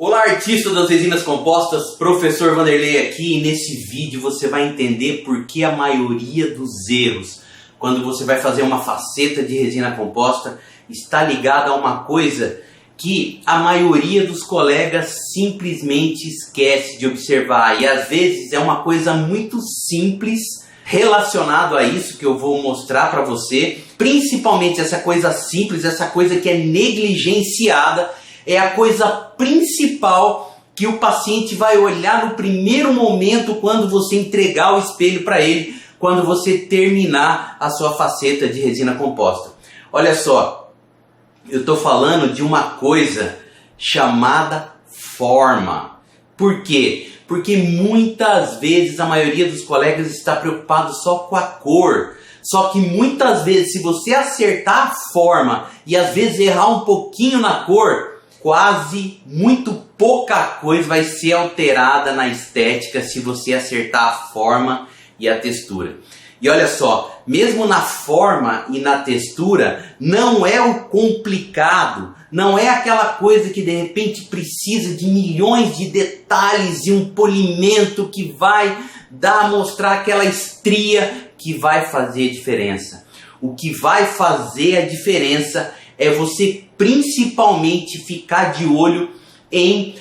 Olá, artista das resinas compostas, professor Vanderlei aqui, e nesse vídeo você vai entender por que a maioria dos erros quando você vai fazer uma faceta de resina composta está ligada a uma coisa que a maioria dos colegas simplesmente esquece de observar, e às vezes é uma coisa muito simples relacionado a isso que eu vou mostrar para você. Principalmente essa coisa simples, essa coisa que é negligenciada, é a coisa principal que o paciente vai olhar no primeiro momento quando você entregar o espelho para ele, quando você terminar a sua faceta de resina composta. Olha só, eu estou falando de uma coisa chamada forma. Por quê? Porque muitas vezes a maioria dos colegas está preocupado só com a cor. Só que muitas vezes, se você acertar a forma e às vezes errar um pouquinho na cor, muito pouca coisa vai ser alterada na estética se você acertar a forma e a textura. E olha só, mesmo na forma e na textura, não é o complicado, não é aquela coisa que de repente precisa de milhões de detalhes e um polimento que vai mostrar aquela estria que vai fazer a diferença. O que vai fazer a diferença é você principalmente ficar de olho em,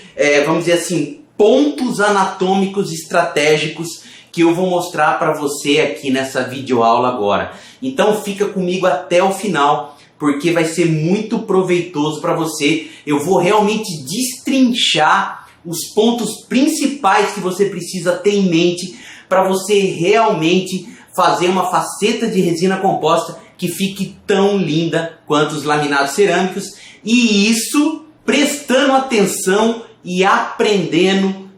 vamos dizer assim, pontos anatômicos estratégicos que eu vou mostrar para você aqui nessa videoaula agora. Então fica comigo até o final, porque vai ser muito proveitoso para você. Eu vou realmente destrinchar os pontos principais que você precisa ter em mente para você realmente fazer uma faceta de resina composta que fique tão linda quanto os laminados cerâmicos, e isso prestando atenção e aprendendo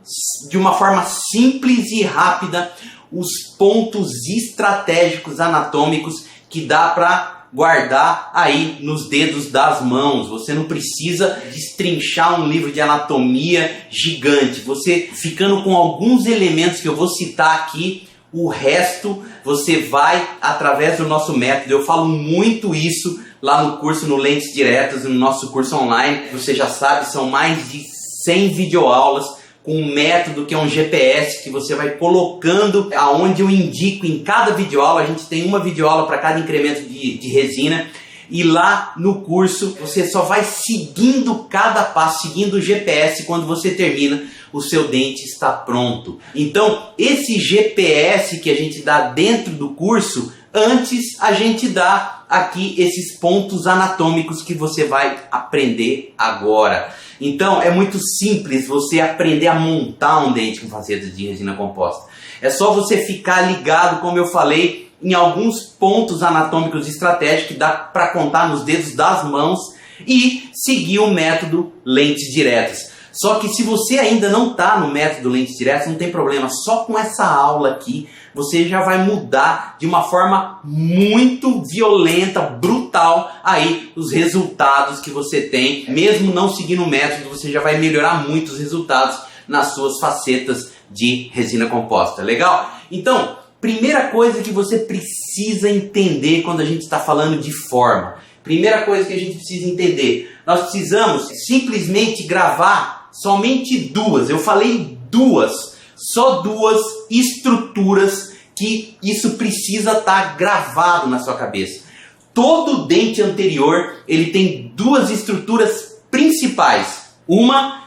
de uma forma simples e rápida os pontos estratégicos anatômicos que dá para guardar aí nos dedos das mãos. Você não precisa destrinchar um livro de anatomia gigante. Você ficando com alguns elementos que eu vou citar aqui, o resto você vai através do nosso método. Eu falo muito isso lá no curso, no Lentes Diretas, no nosso curso online. Você já sabe, são mais de 100 videoaulas com um método que é um GPS que você vai colocando aonde eu indico em cada videoaula. A gente tem uma videoaula para cada incremento de resina. E lá no curso você só vai seguindo cada passo, seguindo o GPS. Quando você termina, o seu dente está pronto. Então esse GPS que a gente dá dentro do curso, antes a gente dá aqui esses pontos anatômicos que você vai aprender agora. Então é muito simples você aprender a montar um dente com facetas de resina composta. É só você ficar ligado, como eu falei, em alguns pontos anatômicos estratégicos que dá para contar nos dedos das mãos e seguir o método Lentes Diretas. Só que se você ainda não está no método Lentes Diretas, não tem problema. Só com essa aula aqui, você já vai mudar de uma forma muito violenta, brutal, aí os resultados que você tem. Mesmo não seguindo o método, você já vai melhorar muito os resultados nas suas facetas de resina composta. Legal? Então, primeira coisa que você precisa entender quando a gente está falando de forma. Primeira coisa que a gente precisa entender. Nós precisamos simplesmente gravar somente duas. Eu falei duas. Só duas estruturas que isso precisa estar gravado na sua cabeça. Todo dente anterior ele tem duas estruturas principais. Uma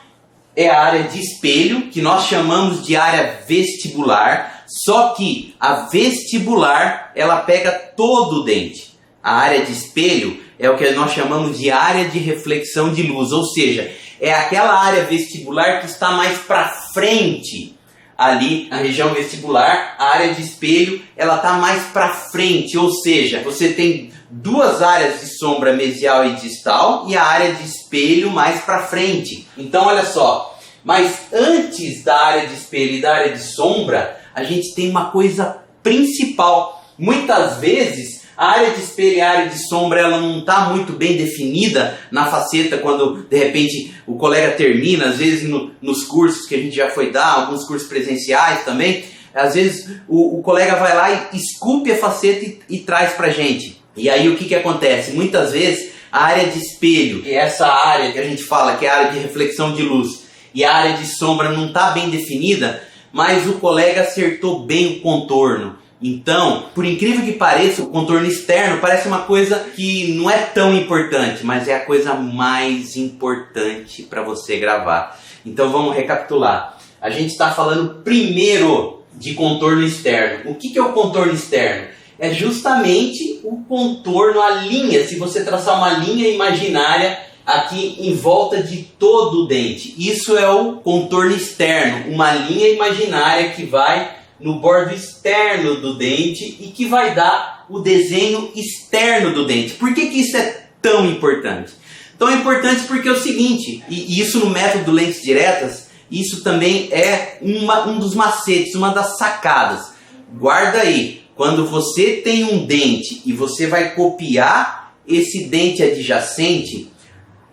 é a área de espelho, que nós chamamos de área vestibular. Só que a vestibular, ela pega todo o dente. A área de espelho é o que nós chamamos de área de reflexão de luz. Ou seja, é aquela área vestibular que está mais para frente. Ali na região vestibular, a área de espelho, ela está mais para frente. Ou seja, você tem duas áreas de sombra mesial e distal e a área de espelho mais para frente. Então olha só, mas antes da área de espelho e da área de sombra, a gente tem uma coisa principal. Muitas vezes a área de espelho e a área de sombra ela não está muito bem definida na faceta quando de repente o colega termina, às vezes nos cursos que a gente já foi dar, alguns cursos presenciais também, às vezes o colega vai lá e esculpe a faceta e traz pra gente. E aí o que acontece? Muitas vezes a área de espelho, que é essa área que a gente fala que é a área de reflexão de luz, e a área de sombra não está bem definida, mas o colega acertou bem o contorno. Então, por incrível que pareça, o contorno externo parece uma coisa que não é tão importante, mas é a coisa mais importante para você gravar. Então vamos recapitular. A gente está falando primeiro de contorno externo. O que é o contorno externo? É justamente o contorno, a linha. Se você traçar uma linha imaginária aqui em volta de todo o dente, isso é o contorno externo, uma linha imaginária que vai no bordo externo do dente e que vai dar o desenho externo do dente. Por que isso é tão importante? Tão importante porque é o seguinte, e isso no método lentes diretas, isso também é um dos macetes, uma das sacadas. Guarda aí, quando você tem um dente e você vai copiar esse dente adjacente,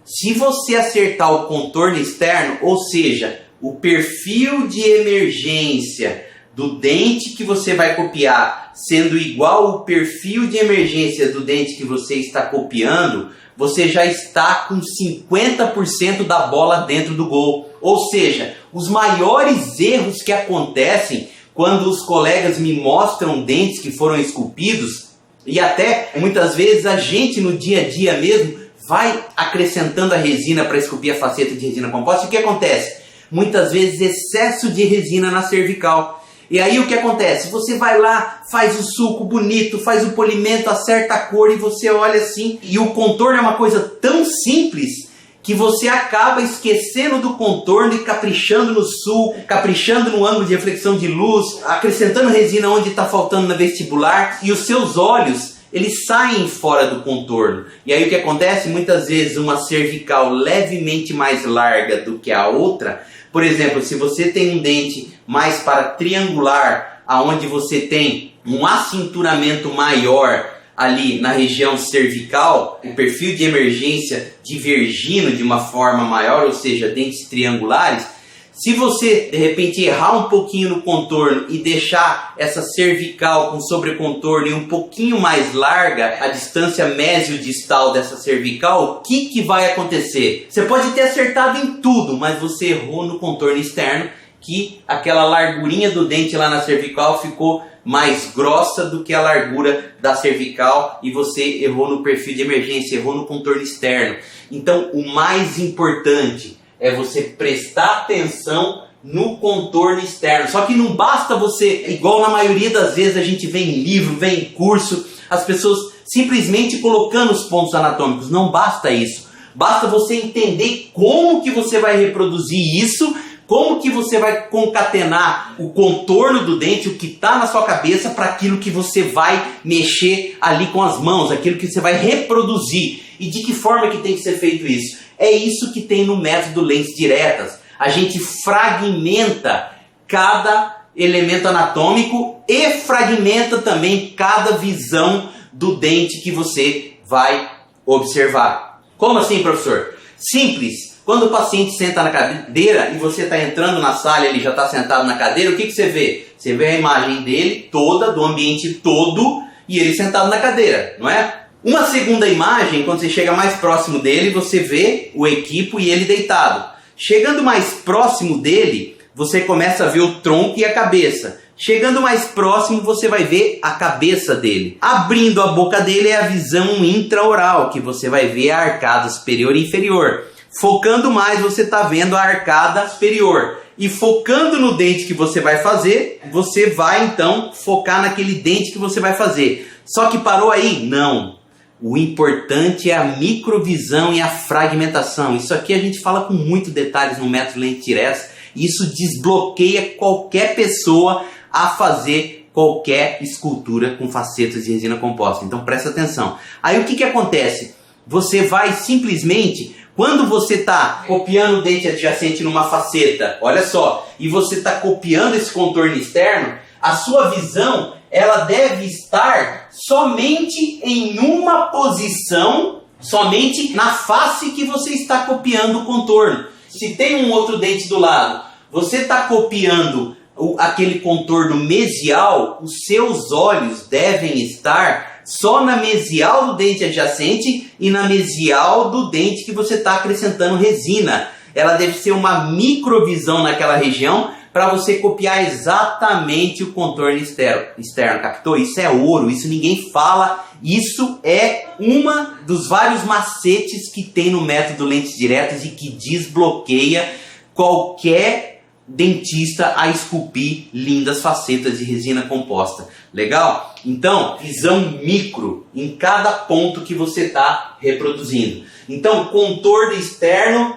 se você acertar o contorno externo, ou seja, o perfil de emergência do dente que você vai copiar sendo igual ao perfil de emergência do dente que você está copiando, você já está com 50% da bola dentro do gol. Ou seja, os maiores erros que acontecem quando os colegas me mostram dentes que foram esculpidos, e até muitas vezes a gente no dia a dia mesmo vai acrescentando a resina para esculpir a faceta de resina composta. E o que acontece? Muitas vezes excesso de resina na cervical. E aí o que acontece? Você vai lá, faz o sulco bonito, faz o polimento, acerta a cor e você olha assim. E o contorno é uma coisa tão simples que você acaba esquecendo do contorno e caprichando no sulco, caprichando no ângulo de reflexão de luz, acrescentando resina onde está faltando na vestibular. E os seus olhos, eles saem fora do contorno. E aí o que acontece? Muitas vezes uma cervical levemente mais larga do que a outra. Por exemplo, se você tem um dente mais para triangular, aonde você tem um acinturamento maior ali na região cervical, o perfil de emergência divergindo de uma forma maior, ou seja, dentes triangulares, se você de repente errar um pouquinho no contorno e deixar essa cervical com sobrecontorno e um pouquinho mais larga, a distância mesiodistal dessa cervical, o que vai acontecer? Você pode ter acertado em tudo, mas você errou no contorno externo, que aquela largurinha do dente lá na cervical ficou mais grossa do que a largura da cervical e você errou no perfil de emergência, errou no contorno externo. Então o mais importante é você prestar atenção no contorno externo. Só que não basta você, igual na maioria das vezes a gente vê em livro, vê em curso, as pessoas simplesmente colocando os pontos anatômicos. Não basta isso. Basta você entender como que você vai reproduzir isso, como que você vai concatenar o contorno do dente, o que está na sua cabeça, para aquilo que você vai mexer ali com as mãos, aquilo que você vai reproduzir. E de que forma que tem que ser feito isso? É isso que tem no método lentes diretas. A gente fragmenta cada elemento anatômico e fragmenta também cada visão do dente que você vai observar. Como assim, professor? Simples. Quando o paciente senta na cadeira e você está entrando na sala e ele já está sentado na cadeira, o que você vê? Você vê a imagem dele toda, do ambiente todo, e ele sentado na cadeira, não é? Uma segunda imagem, quando você chega mais próximo dele, você vê o equipo e ele deitado. Chegando mais próximo dele, você começa a ver o tronco e a cabeça. Chegando mais próximo, você vai ver a cabeça dele. Abrindo a boca dele é a visão intraoral, que você vai ver a arcada superior e inferior. Focando mais, você está vendo a arcada superior. E focando no dente que você vai fazer, você vai então focar naquele dente que você vai fazer. Só que parou aí? Não. O importante é a microvisão e a fragmentação. Isso aqui a gente fala com muitos detalhes no método lentes diretas. Isso desbloqueia qualquer pessoa a fazer qualquer escultura com facetas de resina composta. Então presta atenção. Aí o que acontece? Você vai simplesmente, quando você está copiando o dente adjacente numa faceta, olha só, e você está copiando esse contorno externo, a sua visão ela deve estar somente em uma posição, somente na face que você está copiando o contorno. Se tem um outro dente do lado, você está copiando aquele contorno mesial, os seus olhos devem estar só na mesial do dente adjacente e na mesial do dente que você está acrescentando resina. ela deve ser uma microvisão naquela região para você copiar exatamente o contorno externo. Captou? Isso é ouro, isso ninguém fala. Isso é uma dos vários macetes que tem no método lentes diretas e que desbloqueia qualquer dentista a esculpir lindas facetas de resina composta. Legal? Então, visão micro em cada ponto que você está reproduzindo. Então, contorno externo,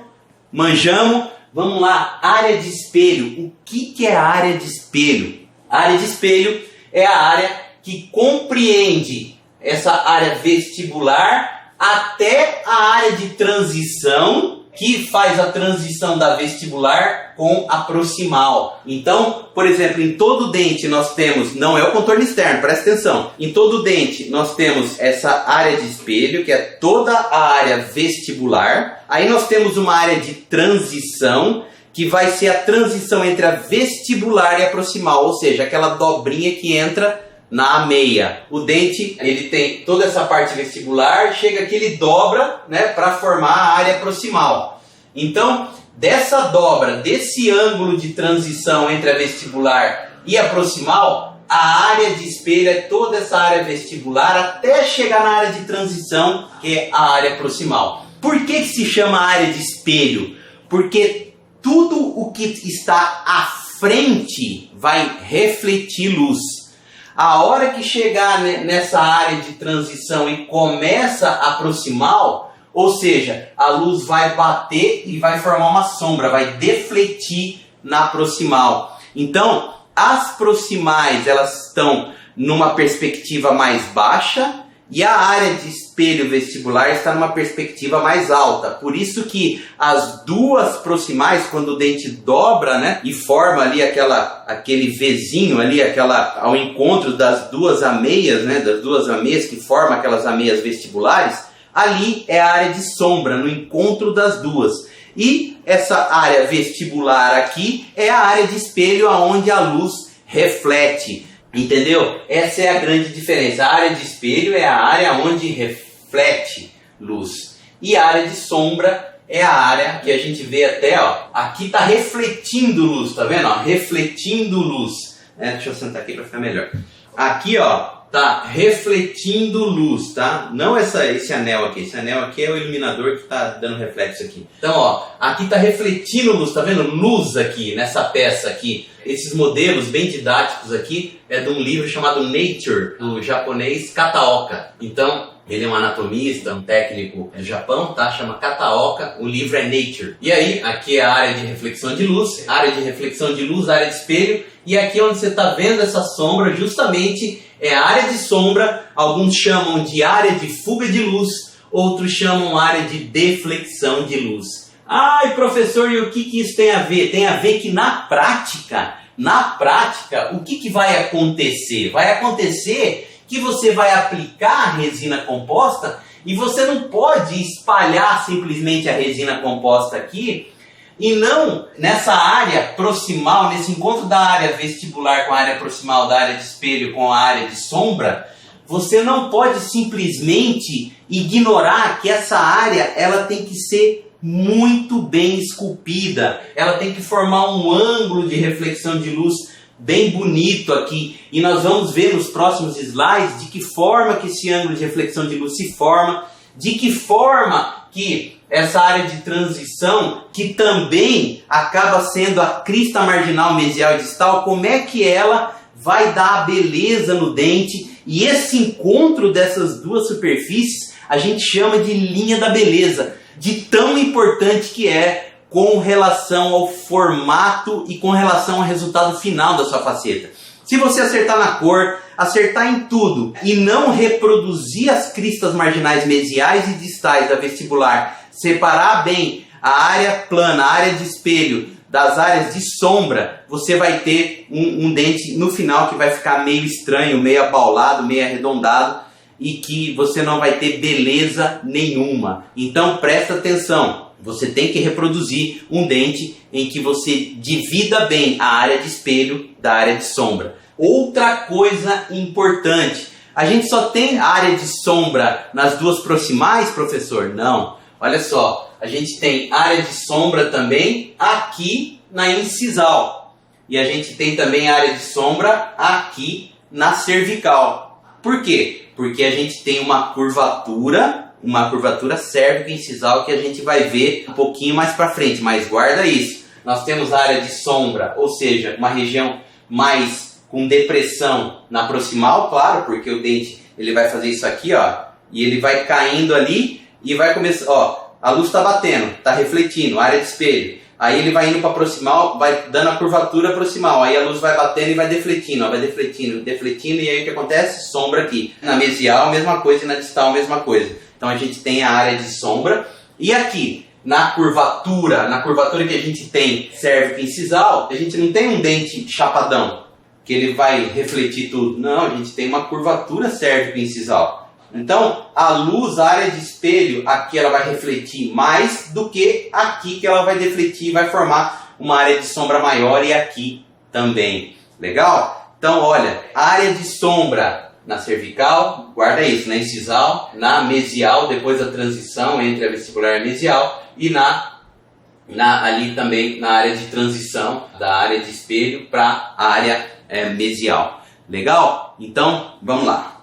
manjamos. Vamos lá, área de espelho. O que é a área de espelho? A área de espelho é a área que compreende essa área vestibular até a área de transição, que faz a transição da vestibular com a proximal. Então, por exemplo, em todo dente nós temos, não é o contorno externo, presta atenção. Em todo dente nós temos essa área de espelho, que é toda a área vestibular. Aí nós temos uma área de transição, que vai ser a transição entre a vestibular e a proximal, ou seja, aquela dobrinha que entra na ameia. O dente, ele tem toda essa parte vestibular, chega aqui, ele dobra, né, para formar a área proximal. Então, dessa dobra, desse ângulo de transição entre a vestibular e a proximal, a área de espelho é toda essa área vestibular até chegar na área de transição, que é a área proximal. Por que se chama área de espelho? Porque tudo o que está à frente vai refletir luz. A hora que chegar nessa área de transição e começa a proximal, ou seja, a luz vai bater e vai formar uma sombra, vai defletir na proximal. Então, as proximais elas estão numa perspectiva mais baixa e a área de espelho vestibular está numa perspectiva mais alta. Por isso que as duas proximais, quando o dente dobra, né, e forma ali aquele Vzinho ali, ao encontro das duas ameias, né, das duas ameias que formam aquelas ameias vestibulares, ali é a área de sombra, no encontro das duas. E essa área vestibular aqui é a área de espelho onde a luz reflete. Entendeu? Essa é a grande diferença. A área de espelho é a área onde reflete luz. E a área de sombra é a área que a gente vê até, ó, aqui está refletindo luz, tá vendo? Ó, refletindo luz. Deixa eu sentar aqui para ficar melhor. Aqui, ó, tá refletindo luz, tá? Não esse anel aqui. Esse anel aqui é o iluminador que está dando reflexo aqui. Então, ó, aqui está refletindo luz, tá vendo? Luz aqui, nessa peça aqui. Esses modelos bem didáticos aqui é de um livro chamado Nature, do japonês Kataoka. Então, ele é um anatomista, um técnico do Japão, tá? Chama Kataoka, o livro é Nature. E aí, aqui é a área de reflexão de luz, área de reflexão de luz, área de espelho. E aqui onde você está vendo essa sombra, justamente é a área de sombra. Alguns chamam de área de fuga de luz, outros chamam área de deflexão de luz. Ai, professor, e o que isso tem a ver? Tem a ver que na prática, o que vai acontecer? Vai acontecer que você vai aplicar a resina composta e você não pode espalhar simplesmente a resina composta aqui e não nessa área proximal, nesse encontro da área vestibular com a área proximal, da área de espelho com a área de sombra. Você não pode simplesmente ignorar que essa área ela tem que ser muito bem esculpida, ela tem que formar um ângulo de reflexão de luz bem bonito aqui, e nós vamos ver nos próximos slides de que forma que esse ângulo de reflexão de luz se forma, de que forma que essa área de transição, que também acaba sendo a crista marginal mesial e distal, como é que ela vai dar a beleza no dente. E esse encontro dessas duas superfícies a gente chama de linha da beleza, de tão importante que é com relação ao formato e com relação ao resultado final da sua faceta. Se você acertar na cor, acertar em tudo e não reproduzir as cristas marginais mesiais e distais da vestibular, separar bem a área plana, a área de espelho das áreas de sombra, você vai ter um dente no final que vai ficar meio estranho, meio abaulado, meio arredondado e que você não vai ter beleza nenhuma. Então presta atenção, você tem que reproduzir um dente em que você divida bem a área de espelho da área de sombra. Outra coisa importante, a gente só tem área de sombra nas duas proximais, professor? Não. Olha só, a gente tem área de sombra também aqui na incisal. E a gente tem também área de sombra aqui na cervical. Por quê? Porque a gente tem uma curvatura cérvico-incisal que a gente vai ver um pouquinho mais para frente, mas guarda isso. Nós temos a área de sombra, ou seja, uma região mais com depressão na proximal, claro, porque o dente ele vai fazer isso aqui, ó, e ele vai caindo ali e vai começar, ó, a luz está batendo, está refletindo, área de espelho. Aí ele vai indo para proximal, vai dando a curvatura proximal, aí a luz vai batendo e vai defletindo, ó, vai defletindo, e aí o que acontece? Sombra aqui. Na mesial, a mesma coisa, e na distal, a mesma coisa. Então a gente tem a área de sombra, e aqui, na curvatura que a gente tem cérvico incisal, a gente não tem um dente chapadão, que ele vai refletir tudo. Não, a gente tem uma curvatura cérvico incisal. Então, a luz, a área de espelho, aqui ela vai refletir mais do que aqui que ela vai defletir e vai formar uma área de sombra maior, e aqui também. Legal? Então, olha, a área de sombra na cervical, guarda isso, na incisal, na mesial, depois da transição entre a vestibular e a mesial, e ali também na área de transição da área de espelho para a área mesial. Legal? Então, vamos lá.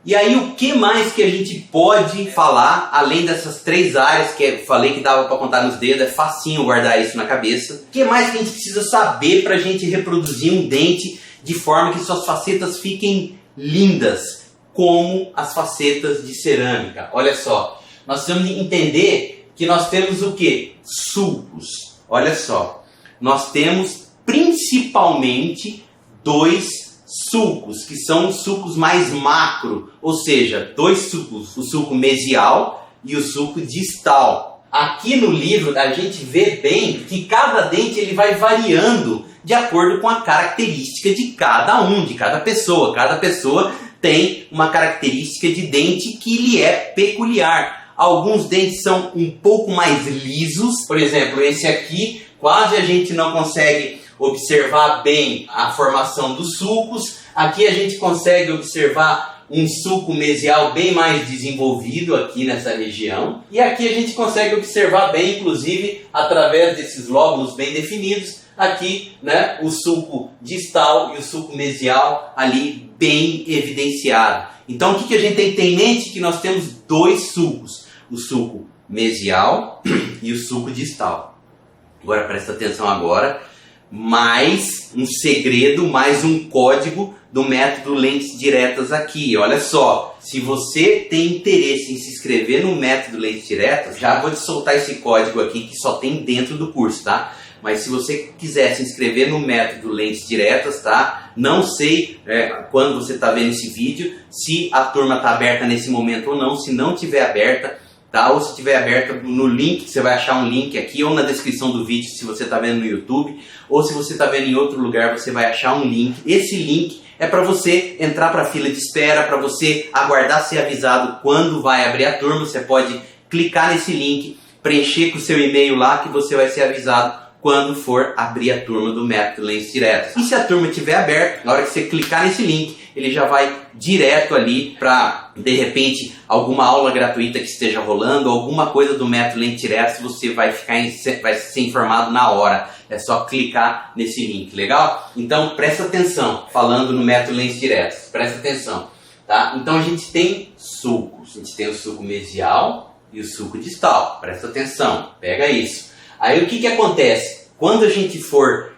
E aí, o que mais que a gente pode falar, além dessas 3 áreas que eu falei que dava para contar nos dedos, é facinho guardar isso na cabeça. O que mais que a gente precisa saber para a gente reproduzir um dente de forma que suas facetas fiquem lindas, como as facetas de cerâmica? Olha só, nós precisamos entender que nós temos o que? Sulcos. Olha só, nós temos principalmente 2 sulcos, que são os sulcos mais macro, ou seja, 2 sulcos, o sulco mesial e o sulco distal. Aqui no livro a gente vê bem que cada dente ele vai variando de acordo com a característica de cada de cada pessoa. Cada pessoa tem uma característica de dente que lhe é peculiar. Alguns dentes são um pouco mais lisos, por exemplo, esse aqui quase a gente não consegue observar bem a formação dos sulcos. Aqui a gente consegue observar um sulco mesial bem mais desenvolvido aqui nessa região. E aqui a gente consegue observar bem, inclusive, através desses lóbulos bem definidos, aqui, né, o sulco distal e o sulco mesial ali bem evidenciado. Então o que a gente tem que ter em mente? Que nós temos 2 sulcos, o sulco mesial e o sulco distal. Agora presta atenção agora. Mais um segredo, mais um código do método Lentes Diretas aqui. Olha só, se você tem interesse em se inscrever no método Lentes Diretas, já vou te soltar esse código aqui que só tem dentro do curso, tá? Mas se você quiser se inscrever no método Lentes Diretas, tá? Não sei quando você está vendo esse vídeo, se a turma está aberta nesse momento ou não. Se não tiver aberta, tá? Ou se estiver aberta no link, você vai achar um link aqui, ou na descrição do vídeo se você está vendo no YouTube, ou se você está vendo em outro lugar, você vai achar um link. Esse link é para você entrar para a fila de espera, para você aguardar ser avisado quando vai abrir a turma. Você pode clicar nesse link, preencher com o seu e-mail lá, que você vai ser avisado quando for abrir a turma do método Lentes Diretas. E se a turma estiver aberta, na hora que você clicar nesse link, ele já vai direto ali para, de repente, alguma aula gratuita que esteja rolando, alguma coisa do método Lentes Diretas, você vai ser informado na hora. É só clicar nesse link, legal? Então presta atenção, falando no método Lentes Diretas, presta atenção, tá? Então a gente tem sulcos, a gente tem o sulco mesial e o sulco distal, presta atenção, pega isso. Aí o que acontece? Quando a gente for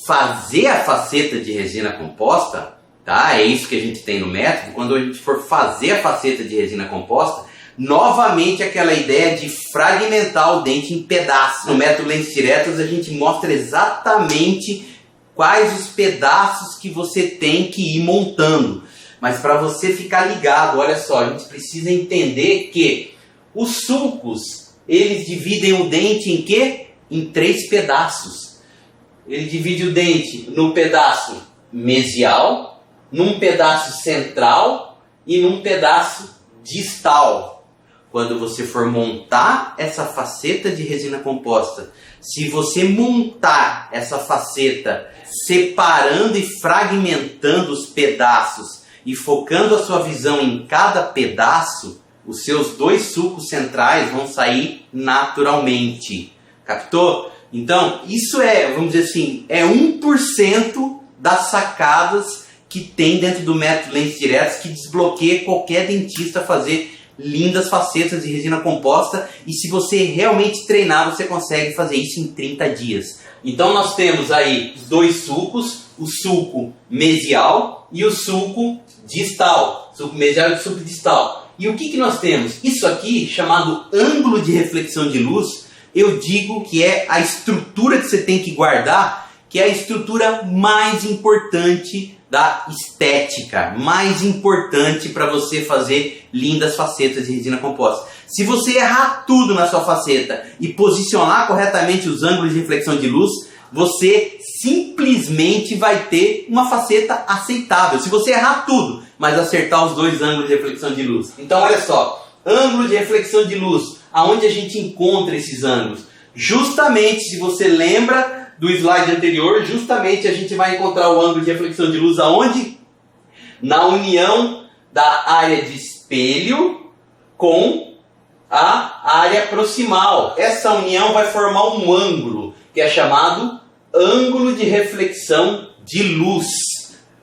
fazer a faceta de resina composta, tá? É isso que a gente tem no método. Quando a gente for fazer a faceta de resina composta, novamente aquela ideia de fragmentar o dente em pedaços. No método Lentes Diretas a gente mostra exatamente quais os pedaços que você tem que ir montando. Mas para você ficar ligado, olha só, a gente precisa entender que os sulcos, eles dividem o dente em quê? Em 3 pedaços. Ele divide o dente no pedaço mesial, num pedaço central e num pedaço distal. Quando você for montar essa faceta de resina composta, se você montar essa faceta separando e fragmentando os pedaços e focando a sua visão em cada pedaço, Os seus dois sulcos centrais vão sair naturalmente. Captou? Então, isso é, vamos dizer assim, é 1% das sacadas que tem dentro do método Lentes Diretas que desbloqueia qualquer dentista a fazer lindas facetas de resina composta. E se você realmente treinar, você consegue fazer isso em 30 dias. Então nós temos aí os dois sulcos, o sulco mesial e o sulco distal. Sulco mesial e o sulco distal. E o que nós temos? Isso aqui, chamado ângulo de reflexão de luz, eu digo que é a estrutura que você tem que guardar, que é a estrutura mais importante da estética, mais importante para você fazer lindas facetas de resina composta. Se você errar tudo na sua faceta e posicionar corretamente os ângulos de reflexão de luz, você simplesmente vai ter uma faceta aceitável. Se você errar tudo, mas acertar os dois ângulos de reflexão de luz. Então olha só, ângulo de reflexão de luz, aonde a gente encontra esses ângulos? Justamente, se você lembra do slide anterior, justamente a gente vai encontrar o ângulo de reflexão de luz aonde? Na união da área de espelho com a área proximal. Essa união vai formar um ângulo que é chamado ângulo de reflexão de luz.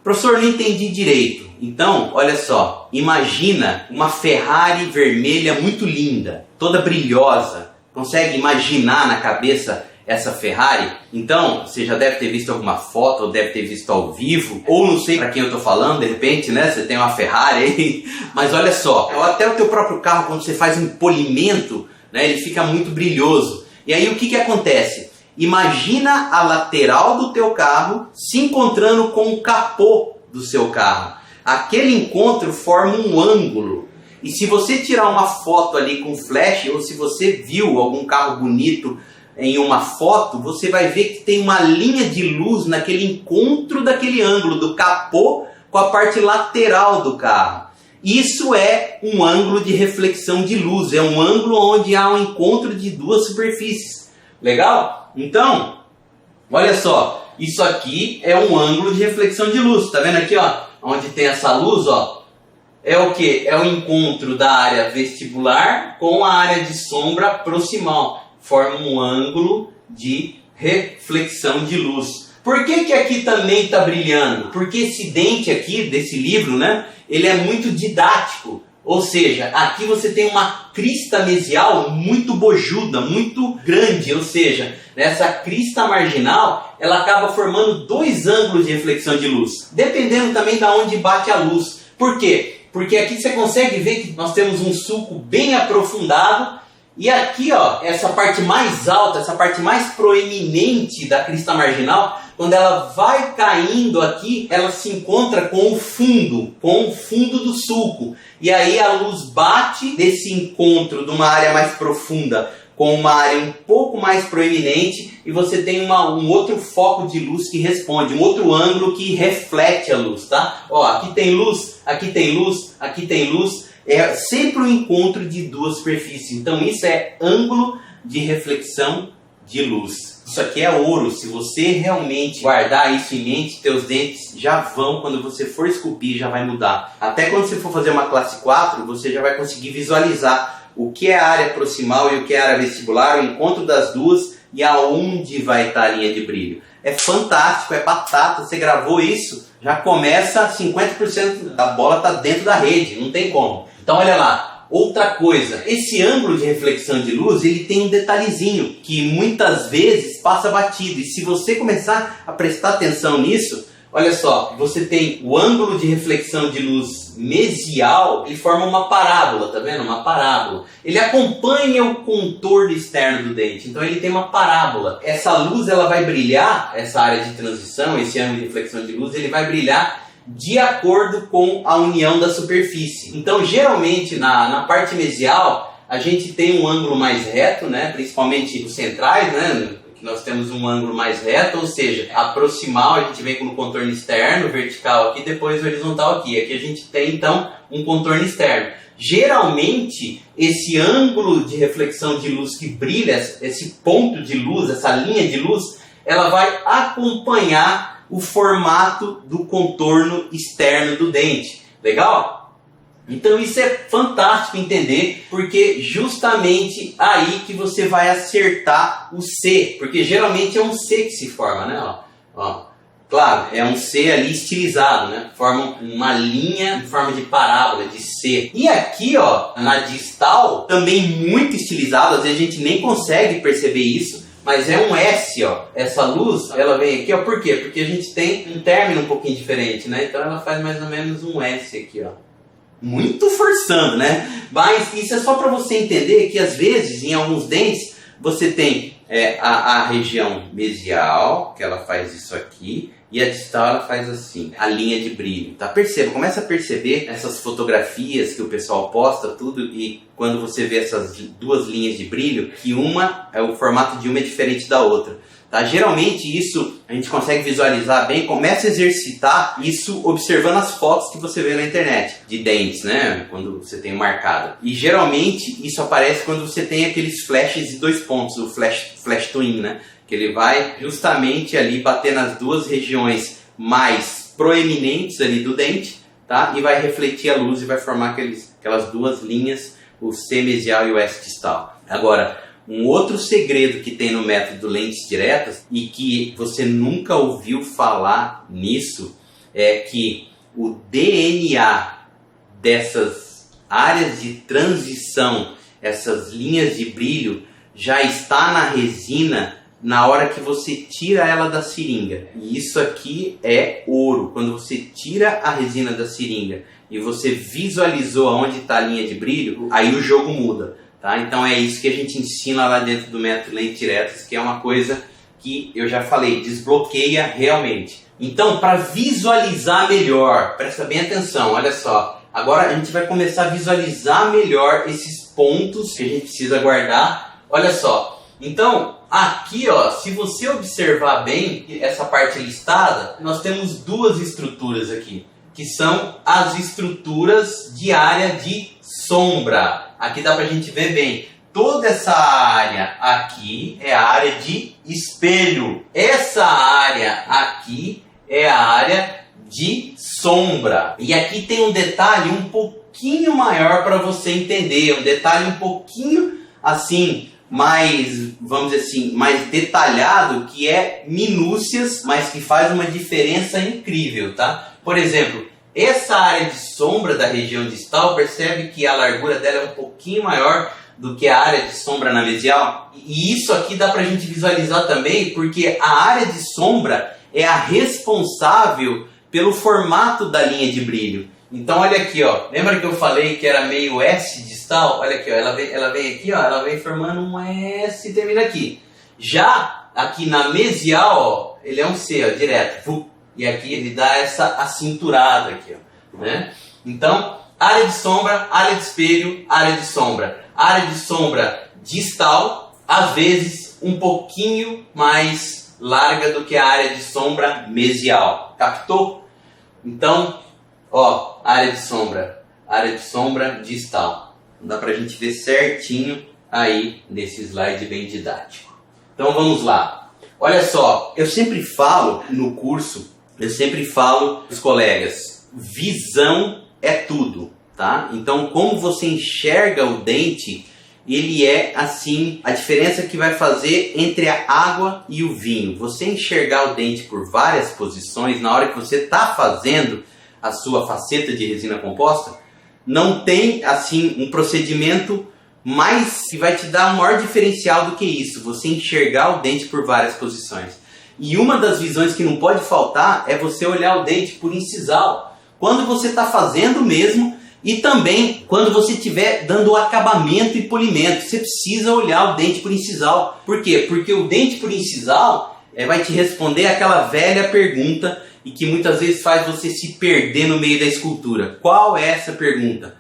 Professor, não entendi direito. Então, olha só, imagina uma Ferrari vermelha muito linda, toda brilhosa. Consegue imaginar na cabeça essa Ferrari? Então, você já deve ter visto alguma foto, ou deve ter visto ao vivo, ou não sei para quem eu estou falando, de repente, né? Você tem uma Ferrari aí, mas olha só, até o teu próprio carro, quando você faz um polimento, né, ele fica muito brilhoso. E aí o que acontece? Imagina a lateral do teu carro se encontrando com o capô do seu carro. Aquele encontro forma um ângulo. E se você tirar uma foto ali com flash, ou se você viu algum carro bonito em uma foto, você vai ver que tem uma linha de luz naquele encontro daquele ângulo do capô com a parte lateral do carro. Isso é um ângulo de reflexão de luz, é um ângulo onde há um encontro de duas superfícies. Legal? Então, olha só, isso aqui é um ângulo de reflexão de luz. Tá vendo aqui, ó, onde tem essa luz, ó? É o que? É o encontro da área vestibular com a área de sombra proximal. Forma um ângulo de reflexão de luz. Por que aqui também está brilhando? Porque esse dente aqui desse livro, né, ele é muito didático. Ou seja, aqui você tem uma crista mesial muito bojuda, muito grande. Ou seja, nessa crista marginal, ela acaba formando dois ângulos de reflexão de luz. Dependendo também de onde bate a luz. Por quê? Porque aqui você consegue ver que nós temos um sulco bem aprofundado. E aqui, ó, essa parte mais alta, essa parte mais proeminente da crista marginal, quando ela vai caindo aqui, ela se encontra com o fundo do sulco. E aí a luz bate desse encontro de uma área mais profunda com uma área um pouco mais proeminente e você tem um outro foco de luz que responde, um outro ângulo que reflete a luz, tá? Ó, aqui tem luz, aqui tem luz, aqui tem luz. É sempre um encontro de duas superfícies. Então isso é ângulo de reflexão de luz. Isso aqui é ouro. Se você realmente guardar isso em mente, teus dentes já vão, quando você for esculpir, já vai mudar. Até quando você for fazer uma classe 4, você já vai conseguir visualizar o que é a área proximal e o que é a área vestibular, o encontro das duas e aonde vai estar a linha de brilho. É fantástico, é batata. Você gravou isso, já começa 50% da bola está dentro da rede, não tem como. Então olha lá, outra coisa, esse ângulo de reflexão de luz, ele tem um detalhezinho que muitas vezes passa batido. E se você começar a prestar atenção nisso, olha só, você tem o ângulo de reflexão de luz mesial, ele forma uma parábola, tá vendo? Uma parábola. Ele acompanha o contorno externo do dente, então ele tem uma parábola. Essa luz, ela vai brilhar, essa área de transição, esse ângulo de reflexão de luz, ele vai brilhar de acordo com a união da superfície. Então, geralmente, na parte mesial, a gente tem um ângulo mais reto, né? Principalmente os centrais, né? Que nós temos um ângulo mais reto, ou seja, a proximal a gente vem no contorno externo, vertical aqui, depois horizontal aqui. Aqui a gente tem, então, um contorno externo. Geralmente, esse ângulo de reflexão de luz que brilha, esse ponto de luz, essa linha de luz, ela vai acompanhar o formato do contorno externo do dente. Legal? Então isso é fantástico entender, porque justamente aí que você vai acertar o C, porque geralmente é um C que se forma, né? Ó, claro, é um C ali estilizado, né? Forma uma linha em forma de parábola, de C. E aqui, ó, na distal, também muito estilizado, às vezes a gente nem consegue perceber isso, mas é um S, ó. Essa luz, ela vem aqui, ó. Por quê? Porque a gente tem um término um pouquinho diferente, né? Então ela faz mais ou menos um S aqui, ó. Muito forçando, né? Mas isso é só para você entender que às vezes, em alguns dentes, você tem a região mesial, que ela faz isso aqui, e a distal ela faz assim, a linha de brilho, tá? Perceba, começa a perceber essas fotografias que o pessoal posta, tudo, e quando você vê essas duas linhas de brilho, que o formato de uma é diferente da outra, tá? Geralmente isso a gente consegue visualizar bem, começa a exercitar isso observando as fotos que você vê na internet, de dentes, né? Quando você tem marcado. E geralmente isso aparece quando você tem aqueles flashes de 2 pontos, o flash twin, né? Que ele vai justamente ali bater nas duas regiões mais proeminentes ali do dente, tá? E vai refletir a luz e vai formar aquelas duas linhas, o C mesial e o S distal. Agora, um outro segredo que tem no método lentes diretas e que você nunca ouviu falar nisso é que o DNA dessas áreas de transição, essas linhas de brilho, já está na resina na hora que você tira ela da seringa. E isso aqui é ouro. Quando você tira a resina da seringa e você visualizou aonde está a linha de brilho, aí o jogo muda, tá? Então é isso que a gente ensina lá dentro do método lentes diretas, que é uma coisa que eu já falei, desbloqueia realmente. Então, para visualizar melhor, presta bem atenção, olha só. Agora a gente vai começar a visualizar melhor esses pontos que a gente precisa guardar. Olha só. Então, aqui, ó, se você observar bem essa parte listada, nós temos duas estruturas aqui, que são as estruturas de área de sombra. Aqui dá pra gente ver bem. Toda essa área aqui é a área de espelho. Essa área aqui é a área de sombra. E aqui tem um detalhe um pouquinho maior para você entender, um detalhe um pouquinho assim, mais, vamos dizer assim, mais detalhado, que é minúcias, mas que faz uma diferença incrível, tá? Por exemplo, essa área de sombra da região distal, percebe que a largura dela é um pouquinho maior do que a área de sombra na mesial? E isso aqui dá pra gente visualizar também, porque a área de sombra é a responsável pelo formato da linha de brilho. Então olha aqui, ó. Lembra que eu falei que era meio S distal? Olha aqui, ó. Ela vem aqui, ó. Ela vem formando um S e termina aqui. Já aqui na mesial, ó, ele é um C, ó, direto. E aqui ele dá essa acinturada aqui, ó, né? Então, área de sombra, área de espelho, área de sombra. Área de sombra distal, às vezes um pouquinho mais larga do que a área de sombra mesial. Captou? Então, ó, área de sombra distal. Dá pra gente ver certinho aí nesse slide bem didático. Então vamos lá. Olha só, eu sempre falo no curso, os colegas, visão é tudo, tá? Então como você enxerga o dente, ele é assim, a diferença que vai fazer entre a água e o vinho. Você enxergar o dente por várias posições, na hora que você está fazendo a sua faceta de resina composta, não tem assim um procedimento mais que vai te dar um maior diferencial do que isso, você enxergar o dente por várias posições. E uma das visões que não pode faltar é você olhar o dente por incisal, quando você está fazendo mesmo, e também quando você estiver dando o acabamento e polimento, você precisa olhar o dente por incisal. Por quê? Porque o dente por incisal vai te responder aquela velha pergunta e que muitas vezes faz você se perder no meio da escultura. Qual é essa pergunta?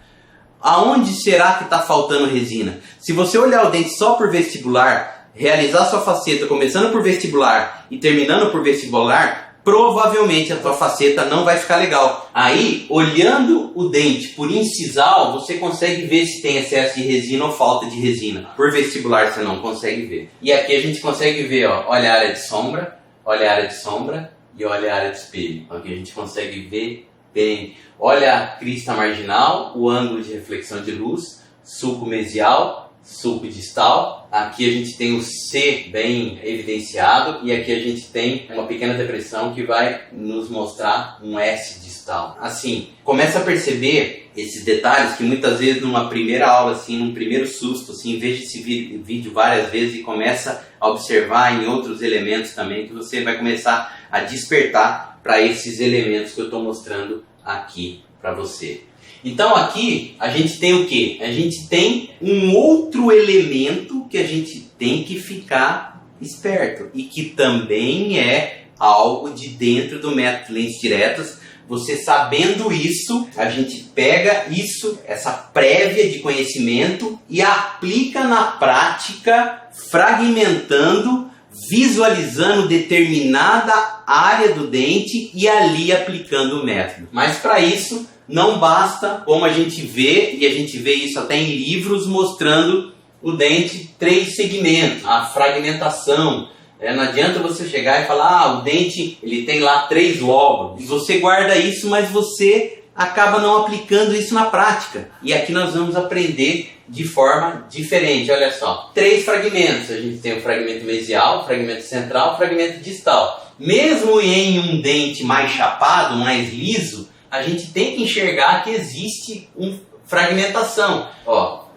Aonde será que está faltando resina? Se você olhar o dente só por vestibular, realizar sua faceta começando por vestibular e terminando por vestibular, provavelmente a tua faceta não vai ficar legal. Aí, olhando o dente por incisal, você consegue ver se tem excesso de resina ou falta de resina. Por vestibular você não consegue ver. E aqui a gente consegue ver, ó, olha a área de sombra, olha a área de sombra e olha a área de espelho. Aqui a gente consegue ver bem. Olha a crista marginal, o ângulo de reflexão de luz, sulco mesial, sulco distal. Aqui a gente tem o C bem evidenciado e aqui a gente tem uma pequena depressão que vai nos mostrar um S distal. Assim, começa a perceber esses detalhes que muitas vezes numa primeira aula, assim, num primeiro susto, assim, veja esse vídeo várias vezes e começa a observar em outros elementos também que você vai começar a despertar para esses elementos que eu estou mostrando aqui para você. Então aqui a gente tem o que? A gente tem um outro elemento que a gente tem que ficar esperto e que também é algo de dentro do método Lentes Diretas. Você sabendo isso, a gente pega isso, essa prévia de conhecimento e aplica na prática, fragmentando, visualizando determinada área do dente e ali aplicando o método. Mas para isso não basta, como a gente vê, e a gente vê isso até em livros mostrando o dente 3 segmentos, a fragmentação. Não adianta você chegar e falar, o dente ele tem lá 3 lóbulos. Você guarda isso, mas você acaba não aplicando isso na prática. E aqui nós vamos aprender de forma diferente. Olha só, 3 fragmentos. A gente tem o fragmento mesial, o fragmento central, o fragmento distal. Mesmo em um dente mais chapado, mais liso, a gente tem que enxergar que existe uma fragmentação.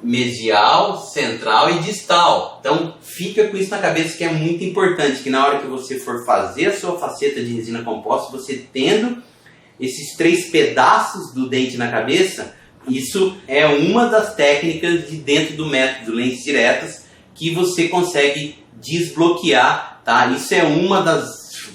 Mesial, central e distal. Então fica com isso na cabeça que é muito importante, que na hora que você for fazer a sua faceta de resina composta, você tendo esses 3 pedaços do dente na cabeça, isso é uma das técnicas de dentro do método Lentes Diretas que você consegue desbloquear, tá? Isso é uma das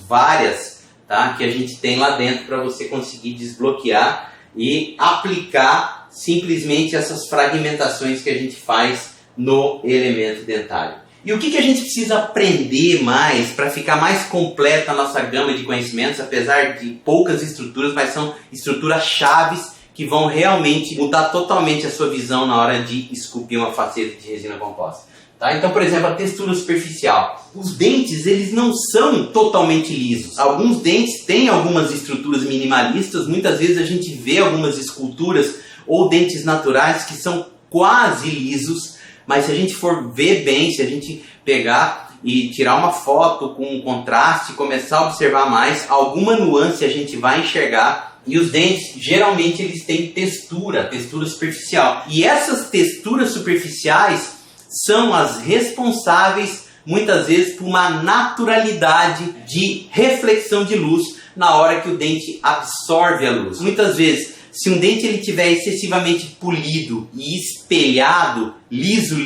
várias, tá, que a gente tem lá dentro para você conseguir desbloquear e aplicar simplesmente essas fragmentações que a gente faz no elemento dentário. E o que a gente precisa aprender mais para ficar mais completa a nossa gama de conhecimentos, apesar de poucas estruturas, mas são estruturas chaves que vão realmente mudar totalmente a sua visão na hora de esculpir uma faceta de resina composta. Tá? Então, por exemplo, a textura superficial. Os dentes, eles não são totalmente lisos. Alguns dentes têm algumas estruturas minimalistas, muitas vezes a gente vê algumas esculturas ou dentes naturais que são quase lisos, mas se a gente for ver bem, se a gente pegar e tirar uma foto com um contraste e começar a observar mais, alguma nuance a gente vai enxergar. E os dentes, geralmente, eles têm textura superficial. E essas texturas superficiais são as responsáveis, muitas vezes, por uma naturalidade de reflexão de luz na hora que o dente absorve a luz. Muitas vezes, se um dente ele tiver excessivamente polido e espelhado, liso,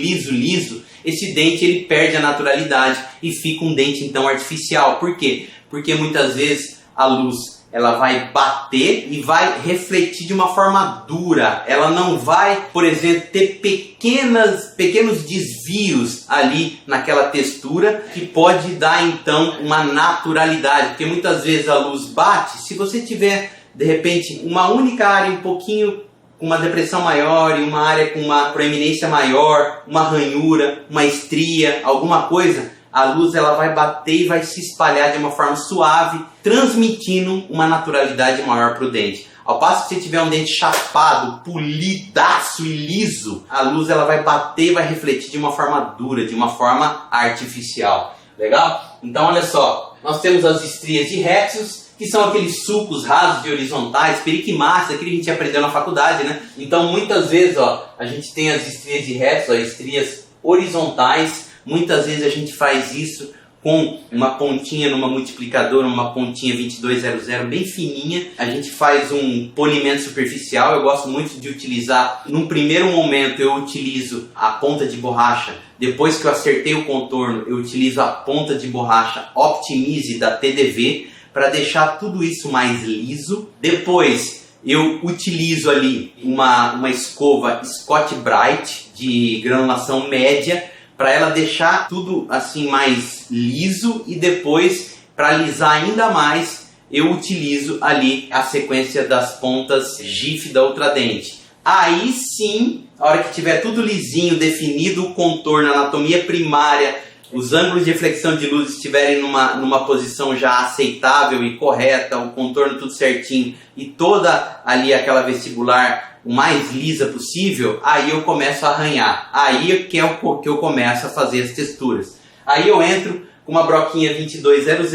esse dente ele perde a naturalidade e fica um dente então artificial. Por quê? Porque muitas vezes a luz ela vai bater e vai refletir de uma forma dura. Ela não vai, por exemplo, ter pequenos desvios ali naquela textura que pode dar então uma naturalidade. Porque muitas vezes a luz bate, se você tiver de repente uma única área um pouquinho com uma depressão maior e uma área com uma proeminência maior, uma ranhura, uma estria, alguma coisa, a luz ela vai bater e vai se espalhar de uma forma suave, transmitindo uma naturalidade maior para o dente. Ao passo que se tiver um dente chapado, polidaço e liso, a luz ela vai bater e vai refletir de uma forma dura, de uma forma artificial. Legal? Então olha só, nós temos as estrias de Retzius, que são aqueles sulcos rasos e horizontais, periquimáceos, aquilo que a gente aprendeu na faculdade, né? Então muitas vezes a gente tem as estrias de Retzius, estrias horizontais. Muitas vezes a gente faz isso com uma pontinha numa multiplicadora, uma pontinha 2200 bem fininha. A gente faz um polimento superficial. Eu gosto muito de utilizar, num primeiro momento eu utilizo a ponta de borracha. Depois que eu acertei o contorno, eu utilizo a ponta de borracha Optimize da TDV para deixar tudo isso mais liso. Depois eu utilizo ali uma escova Scotch-Brite de granulação média para ela deixar tudo assim mais liso, e depois, para alisar ainda mais, eu utilizo ali a sequência das pontas GIF da Ultradente. Aí sim, a hora que tiver tudo lisinho, definido o contorno, a anatomia primária os ângulos de reflexão de luz estiverem numa posição já aceitável e correta, o contorno tudo certinho e toda ali aquela vestibular o mais lisa possível, aí eu começo a arranhar. Aí que é o que eu começo a fazer as texturas. Aí eu entro com uma broquinha 2200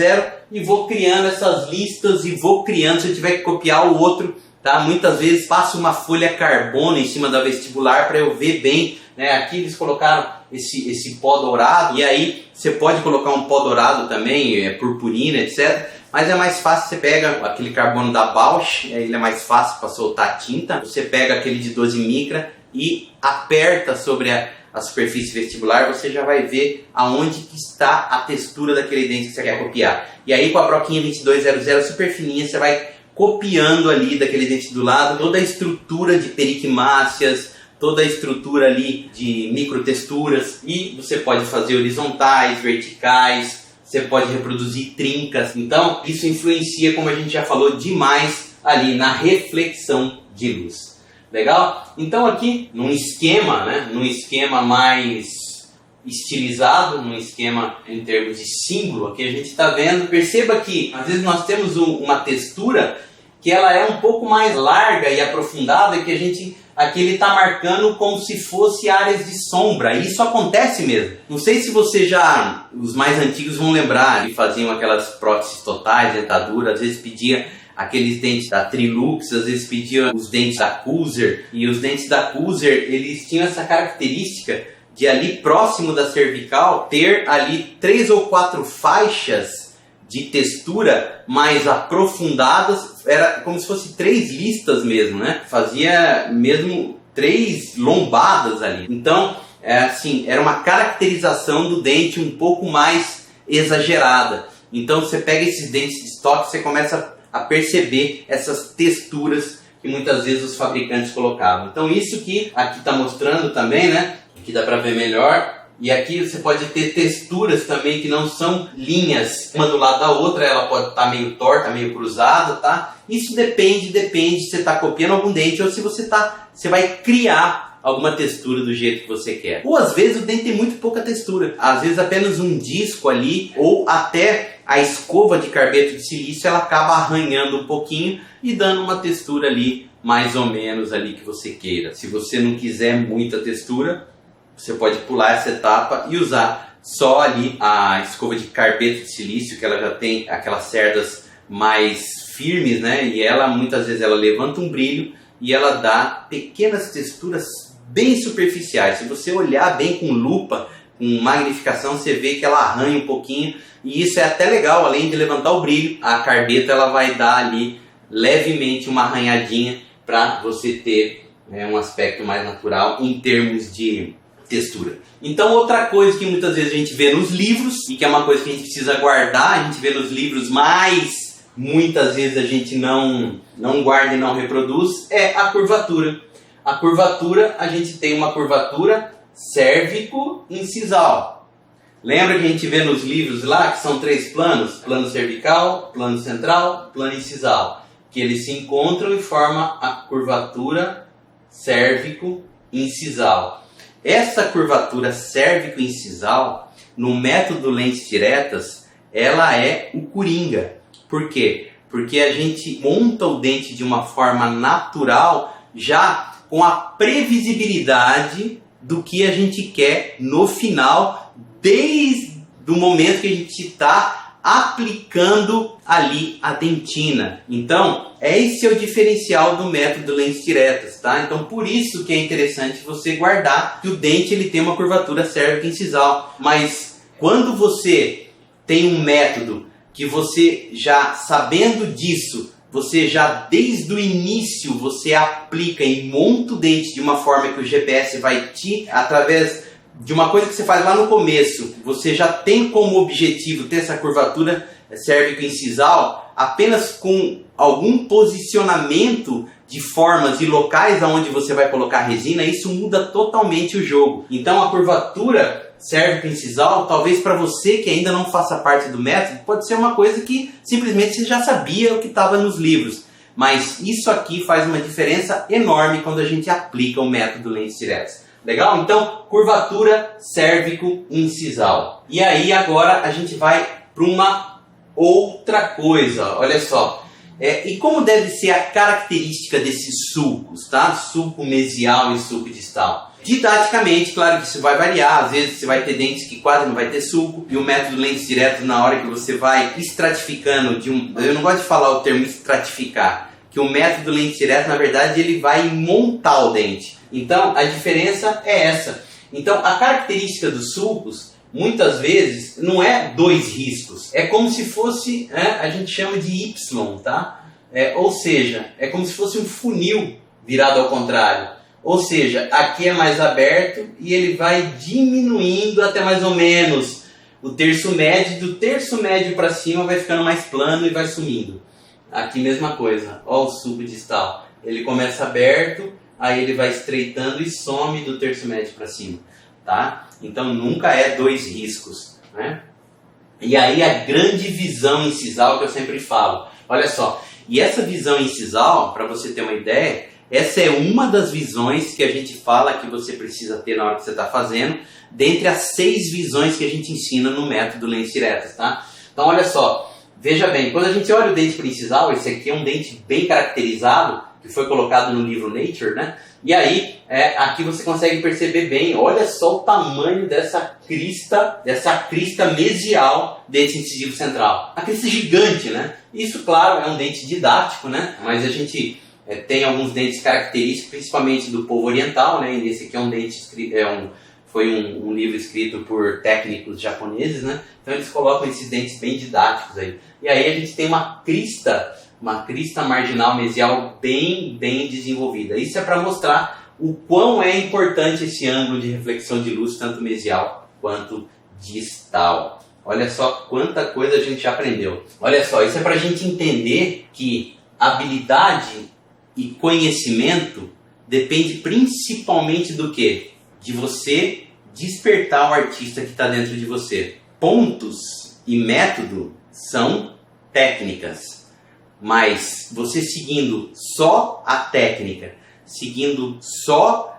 e vou criando essas listas e vou criando, se eu tiver que copiar o outro, tá? Muitas vezes passo uma folha carbono em cima da vestibular para eu ver bem, né? Aqui eles colocaram esse pó dourado, e aí você pode colocar um pó dourado também, purpurina, etc. Mas é mais fácil, você pega aquele carbono da Bausch, ele é mais fácil para soltar a tinta. Você pega aquele de 12 micra e aperta sobre a superfície vestibular, você já vai ver aonde que está a textura daquele dente que você quer copiar. E aí com a broquinha 2200 super fininha, você vai copiando ali daquele dente do lado toda a estrutura de periquimáceas, toda a estrutura ali de microtexturas, e você pode fazer horizontais, verticais, você pode reproduzir trincas. Então isso influencia, como a gente já falou, demais ali na reflexão de luz. Legal? Então aqui num esquema, né, num esquema mais estilizado, num esquema em termos de símbolo, aqui a gente está vendo, perceba que às vezes nós temos uma textura que ela é um pouco mais larga e aprofundada, que a gente aqui ele está marcando como se fosse áreas de sombra, e isso acontece mesmo. Não sei se você já, os mais antigos vão lembrar, que faziam aquelas próteses totais, dentadura, às vezes pedia aqueles dentes da Trilux, às vezes pedia os dentes da Cooser, e os dentes da Cooser, eles tinham essa característica de ali próximo da cervical ter ali 3 ou 4 faixas de textura mais aprofundadas, era como se fosse 3 listas mesmo, né? Fazia mesmo 3 lombadas ali. Então, assim, era uma caracterização do dente um pouco mais exagerada. Então você pega esses dentes de estoque, você começa a perceber essas texturas que muitas vezes os fabricantes colocavam. Então isso que aqui está mostrando também, né? Aqui dá para ver melhor. E aqui você pode ter texturas também que não são linhas uma do lado da outra, ela pode estar meio torta, meio cruzada, tá? Isso depende se você está copiando algum dente ou se você vai criar alguma textura do jeito que você quer. Ou às vezes o dente tem muito pouca textura, às vezes apenas um disco ali, ou até a escova de carbeto de silício, ela acaba arranhando um pouquinho e dando uma textura ali, mais ou menos ali que você queira. Se você não quiser muita textura, você pode pular essa etapa e usar só ali a escova de carbeto de silício, que ela já tem aquelas cerdas mais firmes, né? E ela muitas vezes ela levanta um brilho e ela dá pequenas texturas bem superficiais. Se você olhar bem com lupa, com magnificação, você vê que ela arranha um pouquinho, e isso é até legal. Além de levantar o brilho, a carbeta ela vai dar ali levemente uma arranhadinha para você ter um aspecto mais natural em termos de textura. Então outra coisa que muitas vezes a gente vê nos livros, e que é uma coisa que a gente precisa guardar, a gente vê nos livros, mas muitas vezes a gente não guarda e não reproduz, é a curvatura. A curvatura, a gente tem uma curvatura cérvico-incisal. Lembra que a gente vê nos livros lá que são 3 planos? Plano cervical, plano central, plano incisal. Que eles se encontram e formam a curvatura cérvico-incisal. Essa curvatura cérvico-incisal, no método lentes diretas, ela é o coringa. Por quê? Porque a gente monta o dente de uma forma natural, já com a previsibilidade do que a gente quer no final, desde o momento que a gente está aplicando ali a dentina. Então, esse é o diferencial do método lentes diretas, tá? Então, por isso que é interessante você guardar que o dente ele tem uma curvatura cérvico-incisal. Mas quando você tem um método que você já sabendo disso, você já desde o início você aplica e monta o dente de uma forma que o GPS vai através de uma coisa que você faz lá no começo, você já tem como objetivo ter essa curvatura cérvico-incisal apenas com algum posicionamento de formas e locais aonde você vai colocar a resina, isso muda totalmente o jogo. Então a curvatura cérvico-incisal, talvez para você que ainda não faça parte do método, pode ser uma coisa que simplesmente você já sabia o que estava nos livros. Mas isso aqui faz uma diferença enorme quando a gente aplica o método lentes diretas. Legal? Então, curvatura cérvico-incisal. E aí agora a gente vai para uma outra coisa, olha só. E como deve ser a característica desses sulcos, tá? Sulco mesial e sulco distal. Didaticamente, claro que isso vai variar, às vezes você vai ter dentes que quase não vai ter sulco, e o método lente direto, na hora que você vai estratificando, eu não gosto de falar o termo estratificar, que o método lente direto, na verdade, ele vai montar o dente. Então, a diferença é essa. Então, a característica dos sulcos, muitas vezes, não é dois riscos. É como se fosse, a gente chama de Y, tá? Ou seja, é como se fosse um funil virado ao contrário. Ou seja, aqui é mais aberto e ele vai diminuindo até mais ou menos o terço médio. Do terço médio para cima vai ficando mais plano e vai sumindo. Aqui mesma coisa, ó, o sulco distal. Ele começa aberto, aí ele vai estreitando e some do terço médio para cima, tá? Então nunca é dois riscos, né? E aí a grande visão incisal que eu sempre falo. Olha só, e essa visão incisal, para você ter uma ideia, essa é uma das visões que a gente fala que você precisa ter na hora que você está fazendo, dentre as 6 visões que a gente ensina no método lentes diretas, tá? Então olha só, veja bem, quando a gente olha o dente incisal, esse aqui é um dente bem caracterizado, que foi colocado no livro Nature, né? E aí, aqui você consegue perceber bem, olha só o tamanho dessa crista mesial dente incisivo central. A crista gigante, né? Isso, claro, é um dente didático, né? Mas a gente tem alguns dentes característicos, principalmente do povo oriental, né? E esse aqui é um dente, foi um livro escrito por técnicos japoneses, né? Então eles colocam esses dentes bem didáticos aí. E aí a gente tem uma crista marginal mesial bem desenvolvida. Isso é para mostrar o quão é importante esse ângulo de reflexão de luz, tanto mesial quanto distal. Olha só quanta coisa a gente já aprendeu. Olha só, isso é para a gente entender que habilidade e conhecimento depende principalmente do quê? De você despertar o artista que está dentro de você. Pontos e método são técnicas. Mas você seguindo só a técnica, seguindo só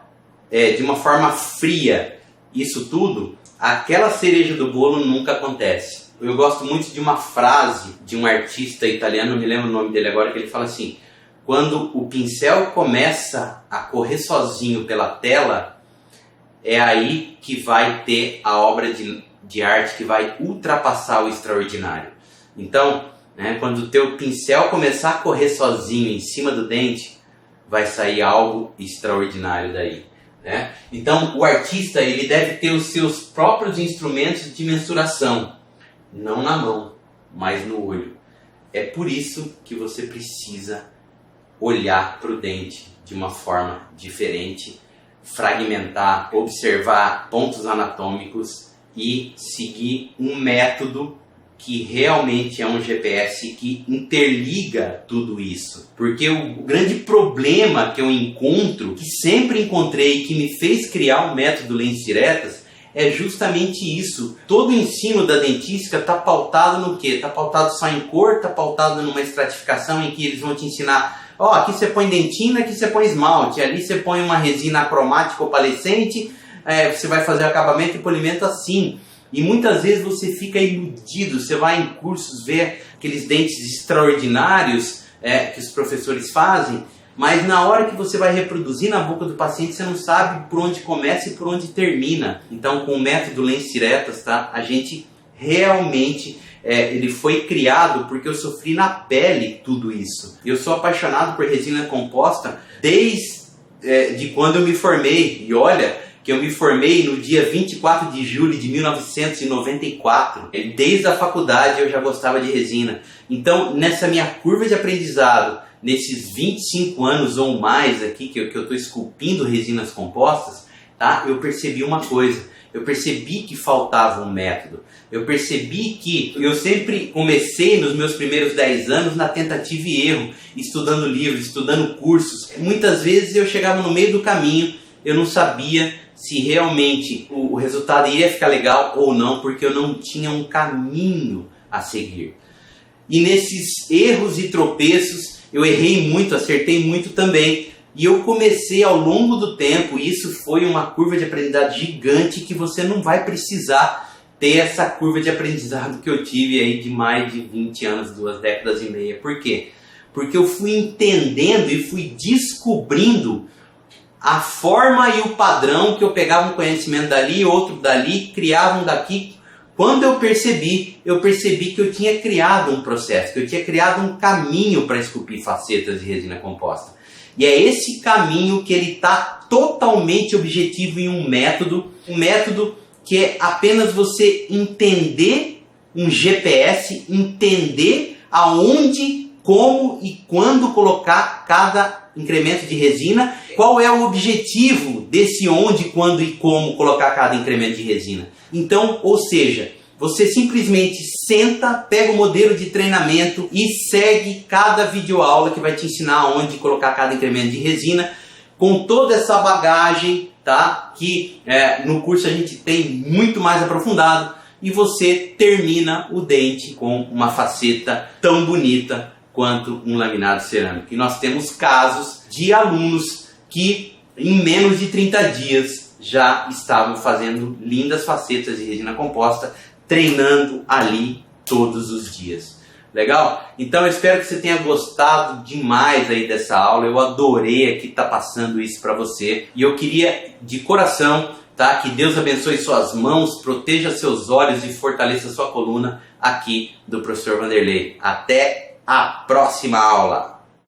de uma forma fria isso tudo, aquela cereja do bolo nunca acontece. Eu gosto muito de uma frase de um artista italiano, não me lembro o nome dele agora, que ele fala assim: quando o pincel começa a correr sozinho pela tela, é aí que vai ter a obra de arte que vai ultrapassar o extraordinário. Então, quando o teu pincel começar a correr sozinho em cima do dente, vai sair algo extraordinário daí, né? Então o artista ele deve ter os seus próprios instrumentos de mensuração, não na mão, mas no olho. É por isso que você precisa olhar para o dente de uma forma diferente, fragmentar, observar pontos anatômicos e seguir um método que realmente é um GPS que interliga tudo isso. Porque o grande problema que eu encontro, que sempre encontrei, que me fez criar o método lentes diretas, é justamente isso. Todo o ensino da dentística está pautado no quê? Está pautado só em cor, está pautado numa estratificação em que eles vão te ensinar, aqui você põe dentina, aqui você põe esmalte, ali você põe uma resina acromática opalescente, você vai fazer acabamento e polimento assim. E muitas vezes você fica iludido, você vai em cursos ver aqueles dentes extraordinários que os professores fazem, mas na hora que você vai reproduzir na boca do paciente, você não sabe por onde começa e por onde termina. Então, com o método lentes diretas, tá? A gente realmente, ele foi criado porque eu sofri na pele tudo isso. Eu sou apaixonado por resina composta desde quando eu me formei. E olha, que eu me formei no dia 24 de julho de 1994. Desde a faculdade eu já gostava de resina. Então, nessa minha curva de aprendizado, nesses 25 anos ou mais aqui que eu estou esculpindo resinas compostas, tá? Eu percebi uma coisa. Eu percebi que faltava um método. Eu percebi que eu sempre comecei nos meus primeiros 10 anos na tentativa e erro, estudando livros, estudando cursos. Muitas vezes eu chegava no meio do caminho, eu não sabia se realmente o resultado iria ficar legal ou não, porque eu não tinha um caminho a seguir. E nesses erros e tropeços, eu errei muito, acertei muito também, E eu comecei ao longo do tempo, e isso foi uma curva de aprendizado gigante que você não vai precisar ter essa curva de aprendizado que eu tive aí de mais de 20 anos, 2 décadas e meia. Por quê? Porque eu fui entendendo e fui descobrindo a forma e o padrão que eu pegava um conhecimento dali, outro dali, criava um daqui. Quando eu percebi que eu tinha criado um processo, que eu tinha criado um caminho para esculpir facetas de resina composta. E é esse caminho que ele está totalmente objetivo em um método que é apenas você entender um GPS, entender aonde, como e quando colocar cada incremento de resina, qual é o objetivo desse onde, quando e como colocar cada incremento de resina. Então, ou seja, você simplesmente senta, pega o modelo de treinamento e segue cada videoaula que vai te ensinar onde colocar cada incremento de resina, com toda essa bagagem, tá? Que no curso a gente tem muito mais aprofundado, e você termina o dente com uma faceta tão bonita quanto um laminado cerâmico. E nós temos casos de alunos que em menos de 30 dias já estavam fazendo lindas facetas de resina composta, treinando ali todos os dias. Legal? Então eu espero que você tenha gostado demais aí dessa aula. Eu adorei aqui estar passando isso para você. E eu queria de coração, tá, que Deus abençoe suas mãos, proteja seus olhos e fortaleça sua coluna aqui do professor Vanderlei. Até a próxima aula!